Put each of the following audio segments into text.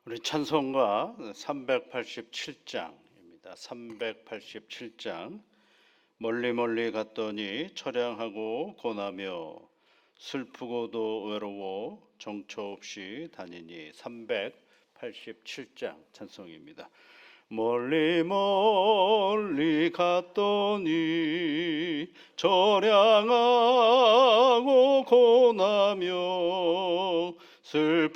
우리 찬송가 387장입니다. 387장. 멀리 멀리 갔더니 처량하고 고나며 슬프고도 외로워 정처 없이 다니니. 387장 찬송입니다. 멀리 멀리 갔더니 처량하고 고나며 슬프고도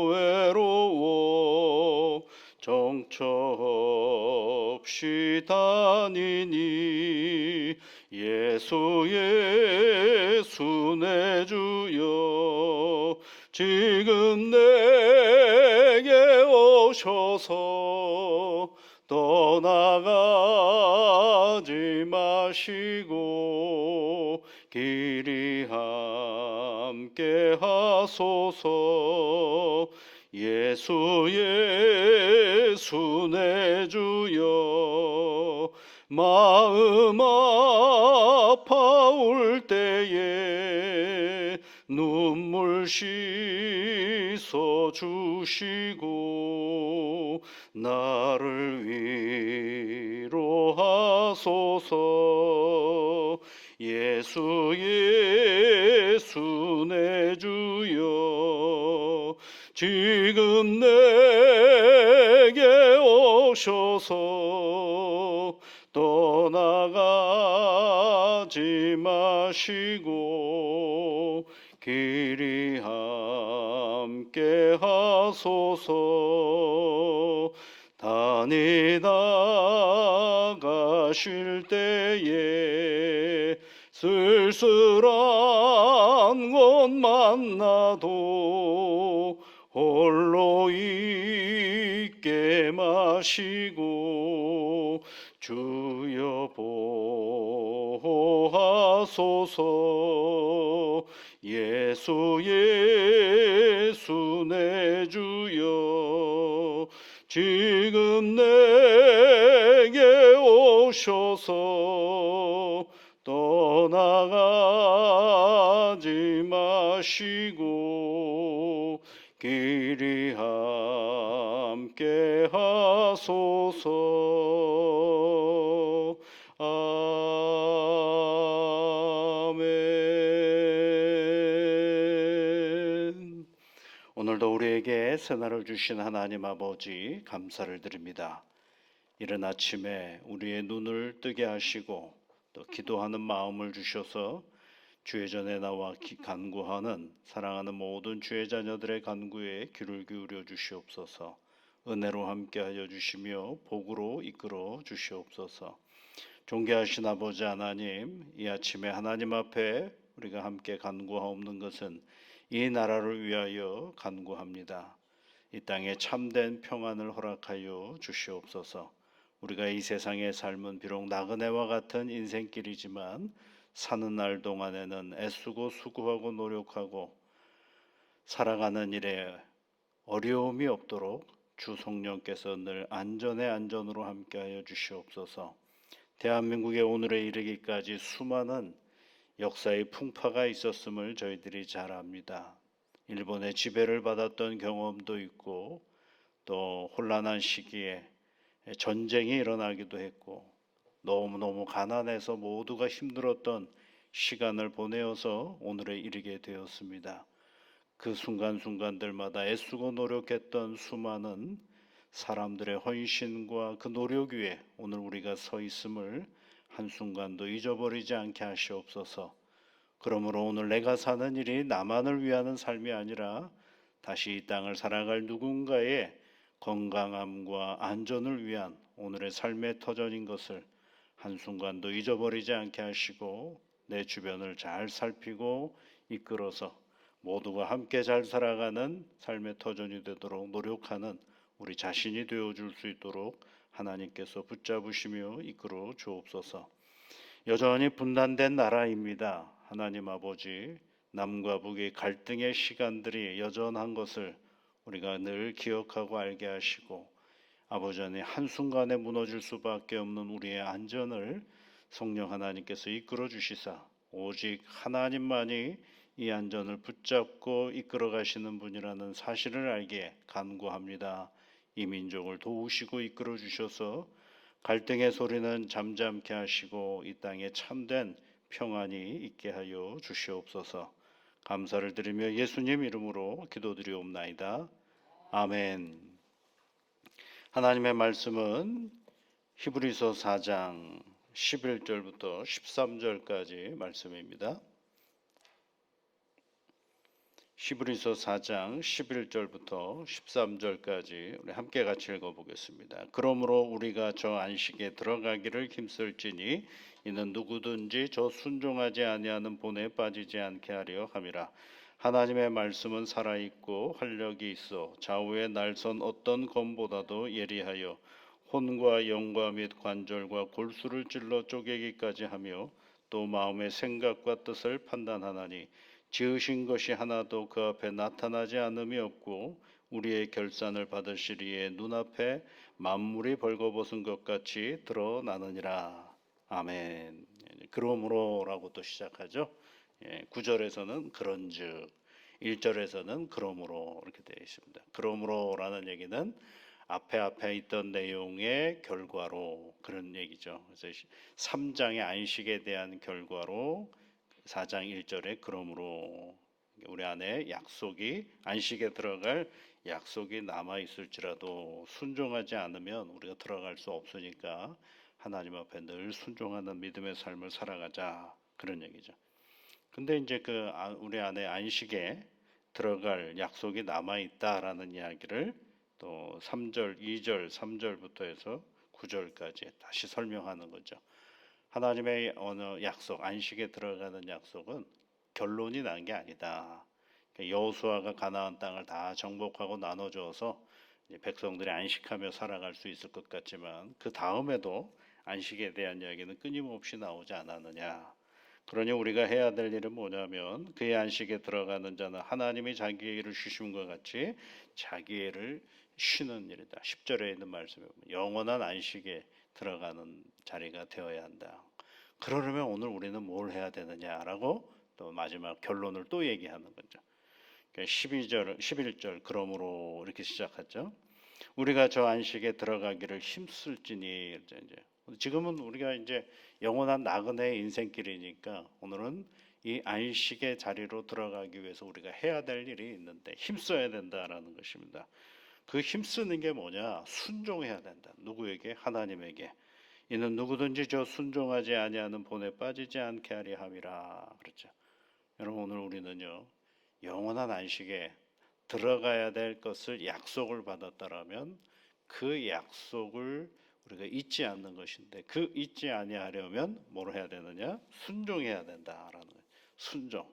외로워 정처 없이 다니니. 예수 예수 내 주여 지금 내게 오셔서 떠나가지 마시고 길이 함께 하소서. 예수 예수 내 주여 마음 아파올 때에 눈물 씻어 주시고 나를 위로하소서. 예수 예수 내 주여 지금 내게 오셔서 떠나가지 마시고 길이 함께 하소서. 다니다 가실 때에 쓸쓸한 곳 만나도 홀로 있게 마시고 주여 보호하소서. 예수 예수 내 주여 지금 내게 오셔서 떠나가지 마시고 길이 함께 하소서. 아멘. 오늘도 우리에게 새날을 주신 하나님 아버지 감사를 드립니다. 이른 아침에 우리의 눈을 뜨게 하시고 또 기도하는 마음을 주셔서 주의 전에 나와 간구하는 사랑하는 모든 주의 자녀들의 간구에 귀를 기울여 주시옵소서. 은혜로 함께하여 주시며 복으로 이끌어 주시옵소서. 존귀하신 아버지 하나님, 이 아침에 하나님 앞에 우리가 함께 간구하옵는 것은 이 나라를 위하여 간구합니다. 이 땅에 참된 평안을 허락하여 주시옵소서. 우리가 이 세상의 삶은 비록 나그네와 같은 인생길이지만 사는 날 동안에는 애쓰고 수고하고 노력하고 살아가는 일에 어려움이 없도록 주 성령께서 늘 안전에 안전으로 함께하여 주시옵소서. 대한민국의 오늘에 이르기까지 수많은 역사의 풍파가 있었음을 저희들이 잘 압니다. 일본의 지배를 받았던 경험도 있고 또 혼란한 시기에 전쟁이 일어나기도 했고 너무너무 가난해서 모두가 힘들었던 시간을 보내어서 오늘에 이르게 되었습니다. 그 순간순간들마다 애쓰고 노력했던 수많은 사람들의 헌신과 그 노력 위에 오늘 우리가 서 있음을 한순간도 잊어버리지 않게 하시옵소서. 그러므로 오늘 내가 사는 일이 나만을 위하는 삶이 아니라 다시 이 땅을 살아갈 누군가의 건강함과 안전을 위한 오늘의 삶의 터전인 것을 한순간도 잊어버리지 않게 하시고 내 주변을 잘 살피고 이끌어서 모두가 함께 잘 살아가는 삶의 터전이 되도록 노력하는 우리 자신이 되어줄 수 있도록 하나님께서 붙잡으시며 이끌어 주옵소서. 여전히 분단된 나라입니다. 하나님 아버지, 남과 북의 갈등의 시간들이 여전한 것을 우리가 늘 기억하고 알게 하시고 아버지 안에 한순간에 무너질 수밖에 없는 우리의 안전을 성령 하나님께서 이끌어 주시사 오직 하나님만이 이 안전을 붙잡고 이끌어 가시는 분이라는 사실을 알기에 간구합니다. 이 민족을 도우시고 이끌어 주셔서 갈등의 소리는 잠잠케 하시고 이 땅에 참된 평안이 있게 하여 주시옵소서. 감사를 드리며 예수님 이름으로 기도드리옵나이다. 아멘. 하나님의 말씀은 히브리서 4장 11절부터 13절까지 말씀입니다. 히브리서 4장 11절부터 13절까지 우리 함께 같이 읽어보겠습니다. 그러므로 우리가 저 안식에 들어가기를 힘쓸지니 이는 누구든지 저 순종하지 아니하는 본에 빠지지 않게 하려 함이라. 하나님의 말씀은 살아있고 활력이 있어 좌우의 날선 어떤 검보다도 예리하여 혼과 영과 및 관절과 골수를 찔러 쪼개기까지 하며 또 마음의 생각과 뜻을 판단하나니 지으신 것이 하나도 그 앞에 나타나지 않음이 없고 우리의 결산을 받으시리에 눈앞에 만물이 벌거벗은 것 같이 드러나느니라. 아멘. 그러므로라고 또 시작하죠. 9절에서는 그런즉, 1절에서는 그러므로 이렇게 되어 있습니다. 그러므로라는 얘기는 앞에 있던 내용의 결과로 그런 얘기죠. 그래서 3장의 안식에 대한 결과로 4장 1절에 그러므로 우리 안에 약속이 안식에 들어갈 약속이 남아 있을지라도 순종하지 않으면 우리가 들어갈 수 없으니까 하나님 앞에 늘 순종하는 믿음의 삶을 살아가자 그런 얘기죠. 근데 이제 우리 안에 안식에 들어갈 약속이 남아 있다라는 이야기를 또 3절, 2절, 3절부터 해서 9절까지 다시 설명하는 거죠. 하나님의 어느 약속, 안식에 들어가는 약속은 결론이 난 게 아니다. 여호수아가 가나안 땅을 다 정복하고 나눠줘서 백성들이 안식하며 살아갈 수 있을 것 같지만 그 다음에도 안식에 대한 이야기는 끊임없이 나오지 않았느냐. 그러니 우리가 해야 될 일은 뭐냐면 그의 안식에 들어가는 자는 하나님이 자기의 일을 쉬신 것 같이 자기의 일을 쉬는 일이다. 10절에 있는 말씀에 영원한 안식에 들어가는 자리가 되어야 한다. 그러려면 오늘 우리는 뭘 해야 되느냐라고 또 마지막 결론을 또 얘기하는 거죠. 12절, 11절 그러므로 이렇게 시작하죠. 우리가 저 안식에 들어가기를 힘쓸지니 이제 지금은 우리가 이제 영원한 나그네의 인생길이니까 오늘은 이 안식의 자리로 들어가기 위해서 우리가 해야 될 일이 있는데 힘써야 된다라는 것입니다. 그 힘쓰는 게 뭐냐? 순종해야 된다. 누구에게? 하나님에게. 이는 누구든지 저 순종하지 아니하는 본에 빠지지 않게 하리 함이라. 그렇죠. 여러분 오늘 우리는요 영원한 안식에 들어가야 될 것을 약속을 받았다라면 그 약속을 우리가 잊지 않는 것인데 그 잊지 아니하려면 뭘 해야 되느냐? 순종해야 된다라는 거예요. 순종.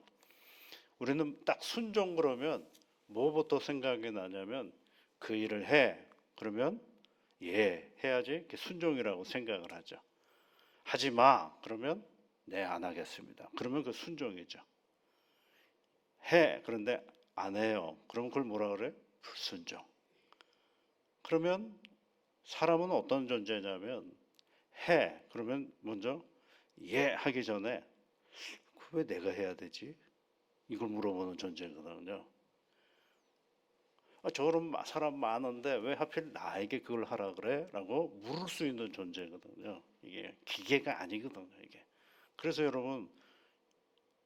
우리는 딱 순종 그러면 뭐부터 생각이 나냐면 그 일을 해. 그러면 해야지. 이렇게 순종이라고 생각을 하죠. 하지 마. 그러면 네, 안 하겠습니다. 그러면 그 순종이죠. 해. 그런데 안 해요. 그러면 그걸 뭐라 그래? 불순종. 그러면 사람은 어떤 존재냐면 해. 그러면 먼저 하기 전에 왜 내가 해야 되지? 이걸 물어보는 존재거든요. 저런 사람 많은데 왜 하필 나에게 그걸 하라 그래? 라고 물을 수 있는 존재거든요. 이게 기계가 아니거든요. 이게. 그래서 여러분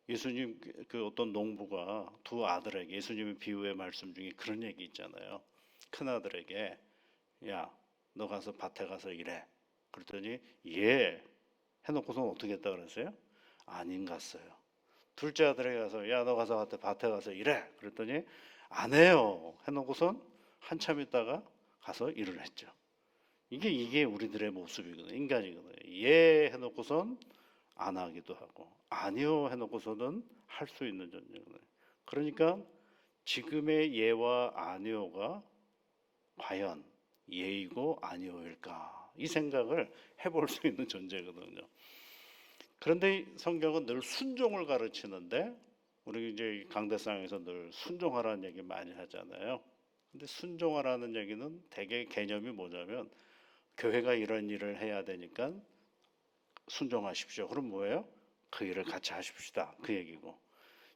예수님 그 어떤 농부가 두 아들에게 예수님의 비유의 말씀 중에 그런 얘기 있잖아요. 큰 아들에게 야, 너 가서 밭에 가서 일해. 그랬더니 해놓고서는 어떻게 했다 그랬어요? 안 갔어요. 둘째 아들에게 가서 야, 너 가서 밭에 가서 일해. 그랬더니 안 해요. 해놓고선 한참 있다가 가서 일을 했죠. 이게 우리들의 모습이거든요. 인간이거든요. 해놓고선 안 하기도 하고 아니요 해놓고서는 할 수 있는 존재거든요. 그러니까 지금의 예와 아니요가 과연 예이고 아니요일까? 이 생각을 해볼 수 있는 존재거든요. 그런데 성경은 늘 순종을 가르치는데 우리 이제 강대상에서 늘 순종하라는 얘기 많이 하잖아요. 근데 순종하라는 얘기는 대개 개념이 뭐냐면 교회가 이런 일을 해야 되니까 순종하십시오. 그럼 뭐예요? 그 일을 같이 하십시다. 그 얘기고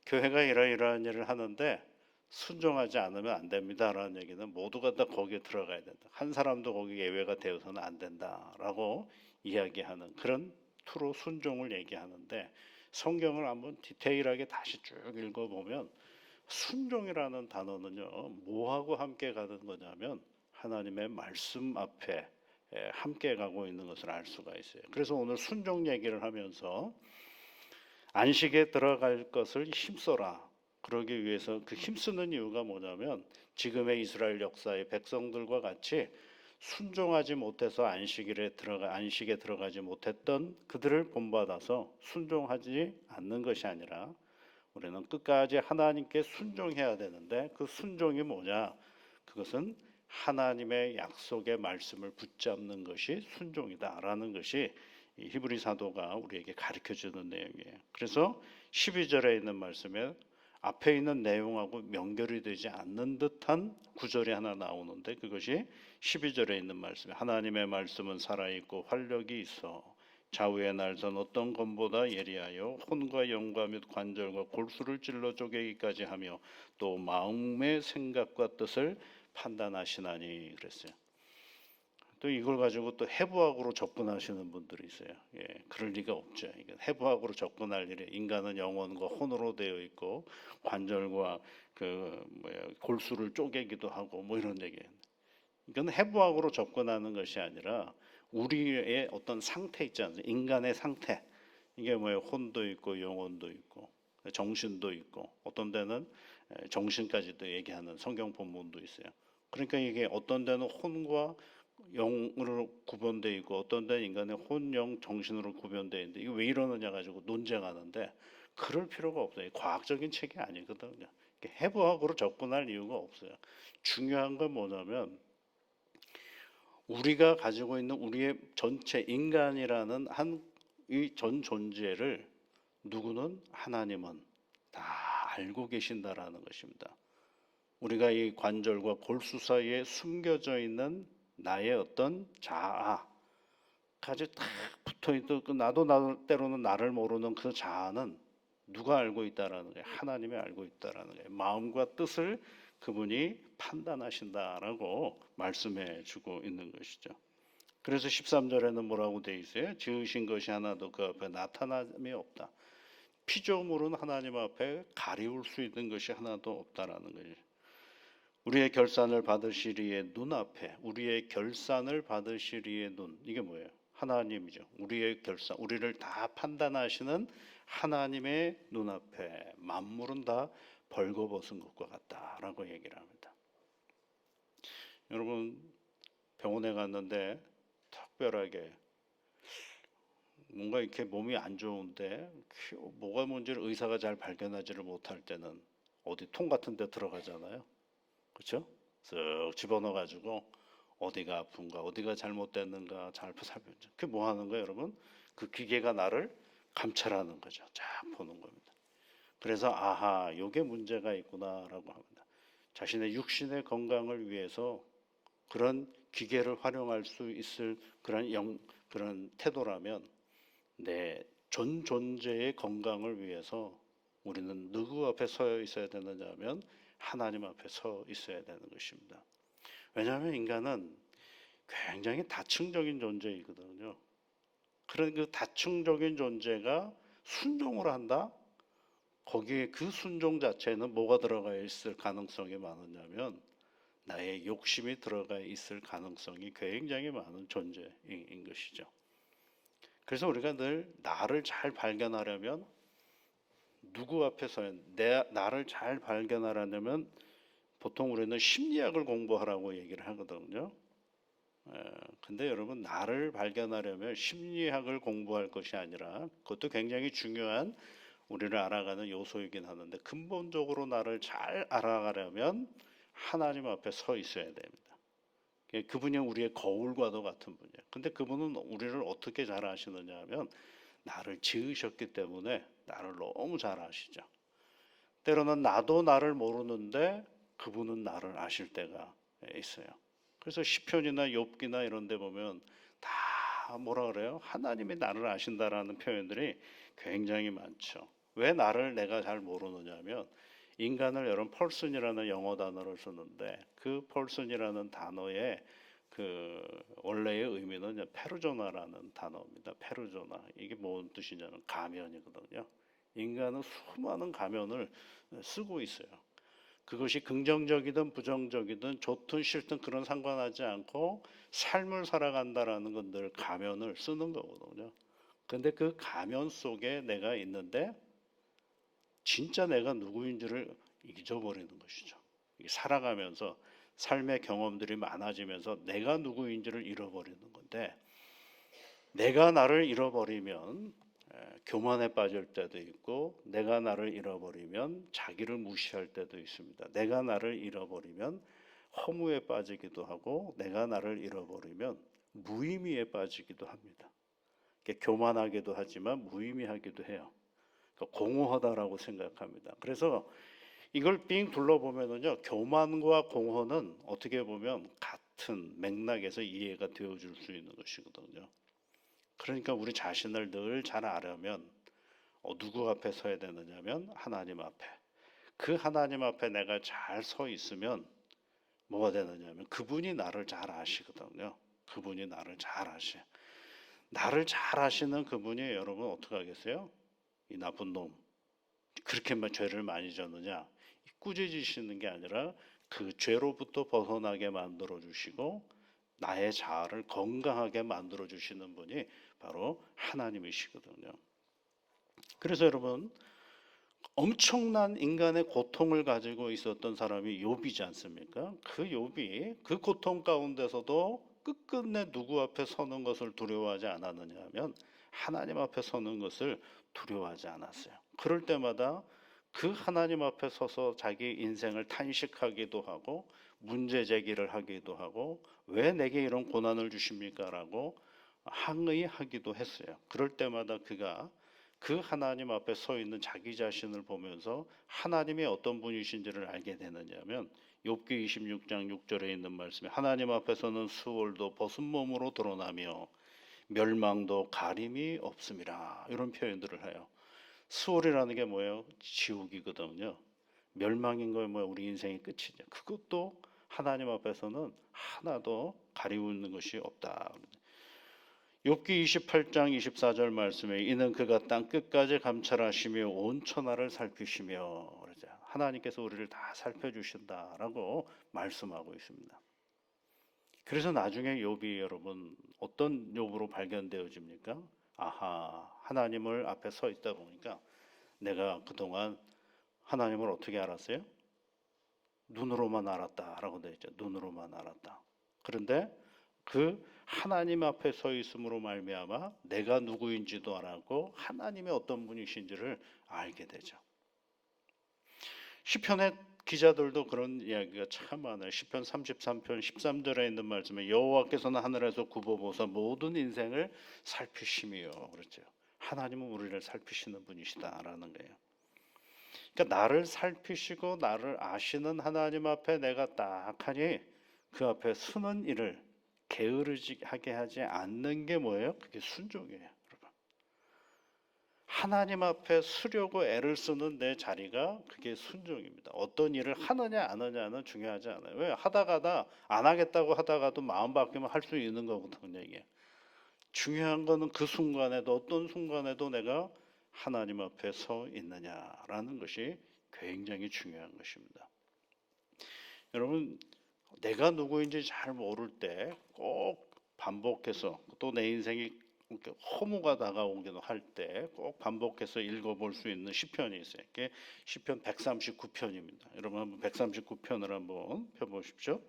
교회가 이러이러한 일을 하는데 순종하지 않으면 안 됩니다라는 얘기는 모두가 다 거기에 들어가야 된다. 한 사람도 거기 예외가 되어서는 안 된다라고 이야기하는 그런 투로 순종을 얘기하는데, 성경을 한번 디테일하게 다시 쭉 읽어보면 순종이라는 단어는요, 뭐하고 함께 가는 거냐면 하나님의 말씀 앞에 함께 가고 있는 것을 알 수가 있어요. 그래서 오늘 순종 얘기를 하면서 안식에 들어갈 것을 힘써라. 그러기 위해서 그 힘쓰는 이유가 뭐냐면 지금의 이스라엘 역사의 백성들과 같이 순종하지 못해서 안식에 들어가지 못했던 그들을 본받아서 순종하지 않는 것이 아니라 우리는 끝까지 하나님께 순종해야 되는데, 그 순종이 뭐냐? 그것은 하나님의 약속의 말씀을 붙잡는 것이 순종이다라는 것이 이 히브리 사도가 우리에게 가르쳐 주는 내용이에요. 그래서 12절에 있는 말씀에 앞에 있는 내용하고 연결이 되지 않는 듯한 구절이 하나 나오는데, 그것이 12절에 있는 말씀에 하나님의 말씀은 살아있고 활력이 있어 좌우에 날선 어떤 검보다 예리하여 혼과 영과 및 관절과 골수를 찔러 쪼개기까지 하며 또 마음의 생각과 뜻을 판단하시나니 그랬어요. 또 이걸 가지고 또 해부학으로 접근하시는 분들이 있어요. 예, 그럴 리가 없죠. 이건 해부학으로 접근할 일에, 인간은 영혼과 혼으로 되어 있고 관절과 골수를 쪼개기도 하고 뭐 이런 얘기예요. 이건 해부학으로 접근하는 것이 아니라 우리의 어떤 상태 있지 않습니까? 인간의 상태. 이게 뭐예요? 혼도 있고 영혼도 있고 정신도 있고 어떤 데는 정신까지도 얘기하는 성경 본문도 있어요. 그러니까 이게 어떤 데는 혼과 영으로 구분되어 있고 어떤 데는 인간의 혼, 영, 정신으로 구분되어 있는데 이게 왜 이러느냐 가지고 논쟁하는데, 그럴 필요가 없어요. 과학적인 책이 아니거든요. 해부학으로 접근할 이유가 없어요. 중요한 건 뭐냐면 우리가 가지고 있는 우리의 전체 인간이라는 한 이 전 존재를 누구는 하나님은 다 알고 계신다라는 것입니다. 우리가 이 관절과 골수 사이에 숨겨져 있는 나의 어떤 자아까지 딱 붙어있던 나도 때로는 나를 모르는 그 자아는 누가 알고 있다라는 거예요? 하나님이 알고 있다라는 거예요. 마음과 뜻을 그분이 판단하신다라고 말씀해 주고 있는 것이죠. 그래서 13절에는 뭐라고 돼 있어요? 지으신 것이 하나도 그 앞에 나타남이 없다. 피조물은 하나님 앞에 가리울 수 있는 것이 하나도 없다라는 거예요. 우리의 결산을 받으실 이의 눈앞에, 우리의 결산을 받으실 이의 눈, 이게 뭐예요? 하나님이죠. 우리의 결산, 우리를 다 판단하시는 하나님의 눈앞에 만물은 다 벌거벗은 것과 같다라고 얘기를 합니다. 여러분, 병원에 갔는데 특별하게 뭔가 이렇게 몸이 안 좋은데 뭐가 문제를 의사가 잘 발견하지를 못할 때는 어디 통 같은 데 들어가잖아요. 그렇죠? 쓱 집어넣어 가지고 어디가 아픈가, 어디가 잘못됐는가 잘 살펴보죠. 그게 뭐 하는 거예요, 여러분? 그 기계가 나를 감찰하는 거죠. 쫙 보는 겁니다. 그래서 아하, 요게 문제가 있구나라고 합니다. 자신의 육신의 건강을 위해서 그런 기계를 활용할 수 있을 그런 태도라면 내 전 존재의 건강을 위해서 우리는 누구 앞에 서 있어야 되느냐 하면 하나님 앞에 서 있어야 되는 것입니다. 왜냐하면 인간은 굉장히 다층적인 존재이거든요. 그런 그 다층적인 존재가 순종을 한다? 거기에 그 순종 자체는 뭐가 들어가 있을 가능성이 많으냐면 나의 욕심이 들어가 있을 가능성이 굉장히 많은 존재인 것이죠. 그래서 우리가 늘 나를 잘 발견하려면 누구 앞에서 나를 잘 발견하려면 보통 우리는 심리학을 공부하라고 얘기를 하거든요. 근데 여러분, 나를 발견하려면 심리학을 공부할 것이 아니라, 그것도 굉장히 중요한 우리를 알아가는 요소이긴 하는데, 근본적으로 나를 잘 알아가려면 하나님 앞에 서 있어야 됩니다. 그분이 우리의 거울과도 같은 분이에요. 근데 그분은 우리를 어떻게 잘 아시느냐 하면 나를 지으셨기 때문에 나를 너무 잘 아시죠. 때로는 나도 나를 모르는데 그분은 나를 아실 때가 있어요. 그래서 시편이나 욥기나 이런 데 보면 다 뭐라 그래요? 하나님이 나를 아신다라는 표현들이 굉장히 많죠. 왜 나를 내가 잘 모르느냐면 인간을 여러분 person이라는 영어 단어를 쓰는데 그 person이라는 단어의 그 원래의 의미는 페르조나라는 단어입니다. 페르조나 이게 뭔 뜻이냐면 가면이거든요. 인간은 수많은 가면을 쓰고 있어요. 그것이 긍정적이든 부정적이든 좋든 싫든 그런 상관하지 않고 삶을 살아간다라는 건 늘 가면을 쓰는 거거든요. 근데 그 가면 속에 내가 있는데 진짜 내가 누구인지를 잊어버리는 것이죠. 살아가면서 삶의 경험들이 많아지면서 내가 누구인지를 잃어버리는 건데 내가 나를 잃어버리면 교만에 빠질 때도 있고 내가 나를 잃어버리면 자기를 무시할 때도 있습니다. 내가 나를 잃어버리면 허무에 빠지기도 하고 내가 나를 잃어버리면 무의미에 빠지기도 합니다. 교만하기도 하지만 무의미하기도 해요. 공허하다라고 생각합니다. 그래서 이걸 삥 둘러보면은요, 교만과 공허는 어떻게 보면 같은 맥락에서 이해가 되어줄 수 있는 것이거든요. 그러니까 우리 자신을 늘 잘 알려면 누구 앞에 서야 되느냐면 하나님 앞에. 그 하나님 앞에 내가 잘 서 있으면 뭐가 되느냐면 그분이 나를 잘 아시거든요. 그분이 나를 잘 아셔. 나를 잘 아시는 그분이 여러분 어떻게 하겠어요? 이 나쁜 놈. 그렇게만 죄를 많이 졌느냐? 꾸짖으시는 게 아니라 그 죄로부터 벗어나게 만들어 주시고 나의 자아를 건강하게 만들어 주시는 분이 바로 하나님이시거든요. 그래서 여러분 엄청난 인간의 고통을 가지고 있었던 사람이 욥이지 않습니까? 그 욥이 그 고통 가운데서도 끝끝내 누구 앞에 서는 것을 두려워하지 않았느냐 하면 하나님 앞에 서는 것을 두려워하지 않았어요. 그럴 때마다 그 하나님 앞에 서서 자기 인생을 탄식하기도 하고 문제 제기를 하기도 하고 왜 내게 이런 고난을 주십니까? 라고 항의하기도 했어요. 그럴 때마다 그가 그 하나님 앞에 서 있는 자기 자신을 보면서 하나님이 어떤 분이신지를 알게 되느냐면 욥기 26장 6절에 있는 말씀에 하나님 앞에서는 수월도 벗은 몸으로 드러나며 멸망도 가림이 없음이라 이런 표현들을 해요. 수월이라는 게 뭐예요? 지옥이거든요. 멸망인 거 뭐예요? 우리 인생의 끝이죠. 그것도 하나님 앞에서는 하나도 가리우는 것이 없다. 욥기 28장 24절 말씀에 이는 그가 땅 끝까지 감찰하시며 온 천하를 살피시며 그러죠. 하나님께서 우리를 다 살펴주신다라고 말씀하고 있습니다. 그래서 나중에 욥이 여러분 어떤 욥으로 발견되어집니까? 아하, 하나님을 앞에 서 있다 보니까 내가 그동안 하나님을 어떻게 알았어요? 눈으로만 알았다라고 되어 있죠. 눈으로만 알았다. 그런데 그 하나님 앞에 서 있음으로 말미암아 내가 누구인지도 알았고 하나님의 어떤 분이신지를 알게 되죠. 시편의 기자들도 그런 이야기가 참 많아요. 시편 33편 13절에 있는 말씀에 여호와께서는 하늘에서 굽어보사 모든 인생을 살피시며 그렇죠. 하나님은 우리를 살피시는 분이시다라는 거예요. 그러니까 나를 살피시고 나를 아시는 하나님 앞에 내가 딱하니 그 앞에 서는 일을 게으르게 하지 않는 게 뭐예요? 그게 순종이에요, 여러분. 하나님 앞에 서려고 애를 쓰는 내 자리가 그게 순종입니다. 어떤 일을 하느냐 안 하느냐는 중요하지 않아요. 왜? 하다가다 안 하겠다고 하다가도 마음 바뀌면 할 수 있는 거거든요, 이게. 중요한 거는 그 순간에도 어떤 순간에도 내가 하나님 앞에 서 있느냐라는 것이 굉장히 중요한 것입니다. 여러분 내가 누구인지 잘 모를 때 꼭 반복해서 또 내 인생이 허무가 다가오기도 할 때 꼭 반복해서 읽어볼 수 있는 시편이 있어요. 그게 시편 139편입니다. 여러분 한번 139편을 한번 펴보십시오.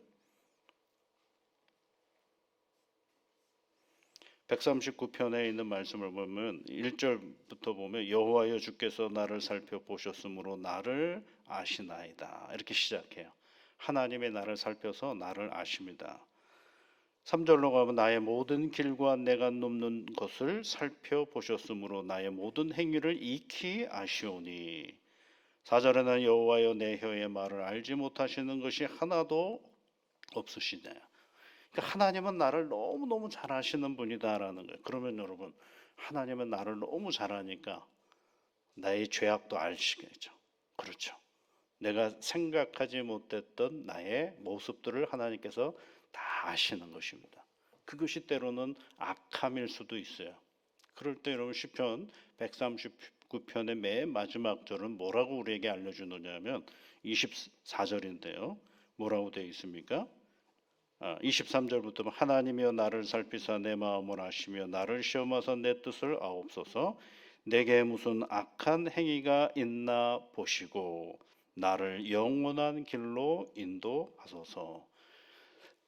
139편에 있는 말씀을 보면 1절부터 보면 여호와여 주께서 나를 살펴보셨으므로 나를 아시나이다. 이렇게 시작해요. 하나님의 나를 살펴서 나를 아십니다. 3절로 가면 나의 모든 길과 내가 넘는 것을 살펴보셨으므로 나의 모든 행위를 익히 아시오니 4절에는 여호와여 내 혀의 말을 알지 못하시는 것이 하나도 없으시네. 그러니까 하나님은 나를 너무너무 잘 아시는 분이다라는 거예요. 그러면 여러분 하나님은 나를 너무 잘 아니까 나의 죄악도 아시겠죠. 그렇죠. 내가 생각하지 못했던 나의 모습들을 하나님께서 다 아시는 것입니다. 그것이 때로는 악함일 수도 있어요. 그럴 때 여러분 시편 139편의 맨 마지막 절은 뭐라고 우리에게 알려주느냐면 24절인데요. 뭐라고 되어 있습니까? 23절부터 하나님이여 나를 살피사 내 마음을 아시며 나를 시험하사 내 뜻을 아옵소서. 내게 무슨 악한 행위가 있나 보시고 나를 영원한 길로 인도하소서.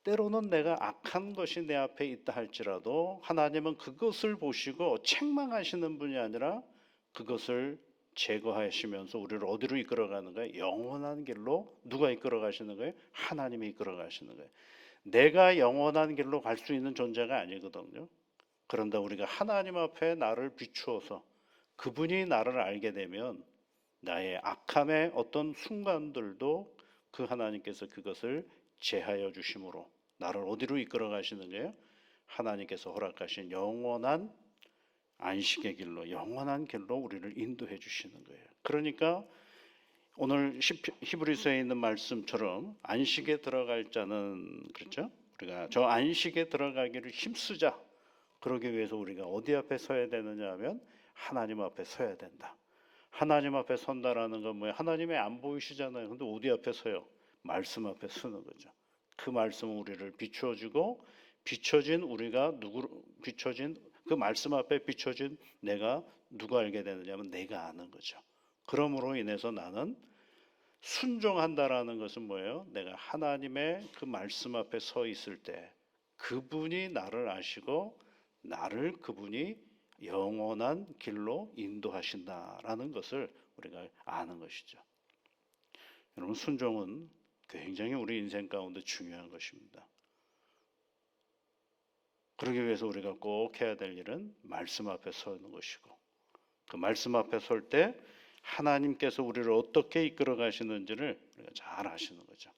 때로는 내가 악한 것이 내 앞에 있다 할지라도 하나님은 그것을 보시고 책망하시는 분이 아니라 그것을 제거하시면서 우리를 어디로 이끌어가는 거예요? 영원한 길로. 누가 이끌어 가시는 거예요? 하나님이 이끌어 가시는 거예요. 내가 영원한 길로 갈 수 있는 존재가 아니거든요. 그런데 우리가 하나님 앞에 나를 비추어서 그분이 나를 알게 되면 나의 악함의 어떤 순간들도 그 하나님께서 그것을 제하여 주심으로 나를 어디로 이끌어 가시는 거예요? 하나님께서 허락하신 영원한 안식의 길로, 영원한 길로 우리를 인도해 주시는 거예요. 그러니까 오늘 히브리서에 있는 말씀처럼 안식에 들어갈 자는, 그렇죠? 우리가 저 안식에 들어가기를 힘쓰자. 그러기 위해서 우리가 어디 앞에 서야 되느냐 하면 하나님 앞에 서야 된다. 하나님 앞에 선다라는 건 뭐예요? 하나님이 안 보이시잖아요. 근데 어디 앞에 서요? 말씀 앞에 서는 거죠. 그 말씀은 우리를 비추어주고 비춰진 우리가 비춰진 그 말씀 앞에 비춰진 내가 누가 알게 되느냐면 내가 아는 거죠. 그러므로 인해서 나는 순종한다라는 것은 뭐예요? 내가 하나님의 그 말씀 앞에 서 있을 때 그분이 나를 아시고 나를 그분이 영원한 길로 인도하신다라는 것을 우리가 아는 것이죠. 여러분, 순종은 굉장히 우리 인생 가운데 중요한 것입니다. 그러기 위해서 우리가 꼭 해야 될 일은 말씀 앞에 서는 것이고, 그 말씀 앞에 설 때 하나님께서 우리를 어떻게 이끌어 가시는지를 우리가 잘 아시는 거죠.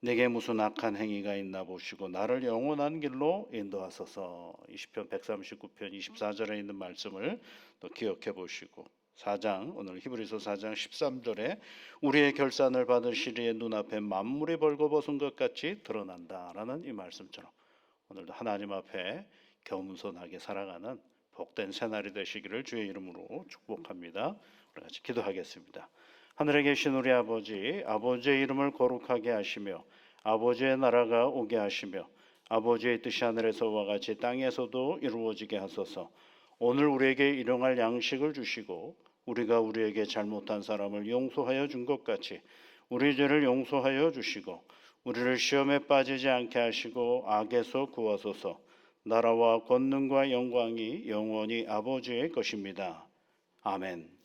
내게 무슨 악한 행위가 있나 보시고 나를 영원한 길로 인도하소서. 시편 139편 24절에 있는 말씀을 또 기억해 보시고, 4장 오늘 히브리서 4장 13절에 우리의 결산을 받으시리에 눈앞에 만물이 벌거벗은 것 같이 드러난다라는 이 말씀처럼 오늘도 하나님 앞에 겸손하게 살아가는 복된 새날이 되시기를 주의 이름으로 축복합니다. 우리 같이 기도하겠습니다. 하늘에 계신 우리 아버지, 아버지의 이름을 거룩하게 하시며 아버지의 나라가 오게 하시며 아버지의 뜻이 하늘에서와 같이 땅에서도 이루어지게 하소서. 오늘 우리에게 일용할 양식을 주시고 우리가 우리에게 잘못한 사람을 용서하여 준 것 같이 우리 죄를 용서하여 주시고 우리를 시험에 빠지지 않게 하시고 악에서 구하소서. 나라와 권능과 영광이 영원히 아버지의 것입니다. 아멘.